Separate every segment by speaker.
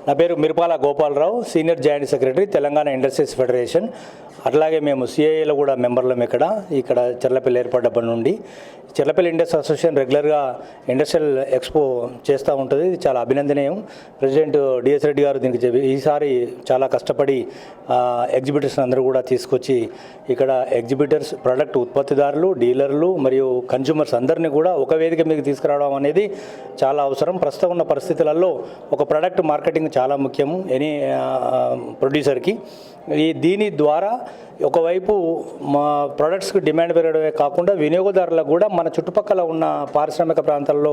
Speaker 1: నా పేరు Mirapala Gopalarao, senior joint secretary, Telangana industries federation. అట్లాగే మేము సిఐఏలో కూడా మెంబర్లం. ఇక్కడ చెర్లపల్లి ఏర్పడ్డప్పటి నుండి చెర్లపల్లి ఇండస్ట్రీ అసోసియేషన్ రెగ్యులర్గా ఇండస్ట్రియల్ ఎక్స్పో చేస్తూ ఉంటుంది. ఇది చాలా అభినందనీయం. ప్రెసిడెంట్ డిఎస్ రెడ్డి గారు దీనికి ఈసారి చాలా కష్టపడి ఎగ్జిబిటర్స్ అందరూ కూడా తీసుకొచ్చి ఇక్కడ ఎగ్జిబిటర్స్, ప్రొడక్ట్ ఉత్పత్తిదారులు, డీలర్లు మరియు కన్జ్యూమర్స్ అందరినీ కూడా ఒక వేదిక మీకు తీసుకురావడం అనేది చాలా అవసరం. ప్రస్తుతం ఉన్న పరిస్థితులలో ఒక ప్రొడక్ట్ మార్కెటింగ్ చాలా ముఖ్యము ఎనీ ప్రొడ్యూసర్కి. దీని ద్వారా ఒకవైపు మా ప్రొడక్ట్స్కి డిమాండ్ పెరగడమే కాకుండా వినియోగదారులకు కూడా మన చుట్టుపక్కల ఉన్న పారిశ్రామిక ప్రాంతాల్లో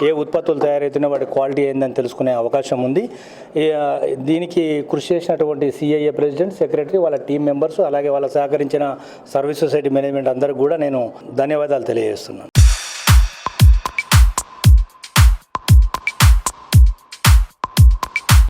Speaker 1: ఏ ఉత్పత్తులు తయారవుతున్నాయో వాటి క్వాలిటీ ఏందని తెలుసుకునే అవకాశం ఉంది. దీనికి కృషి చేసినటువంటి సిఐఏ ప్రెసిడెంట్, సెక్రటరీ, వాళ్ళ టీం మెంబర్స్, అలాగే వాళ్ళ సహకరించిన సర్వీస్ సొసైటీ మేనేజ్మెంట్ అందరికీ కూడా నేను ధన్యవాదాలు తెలియజేస్తున్నాను.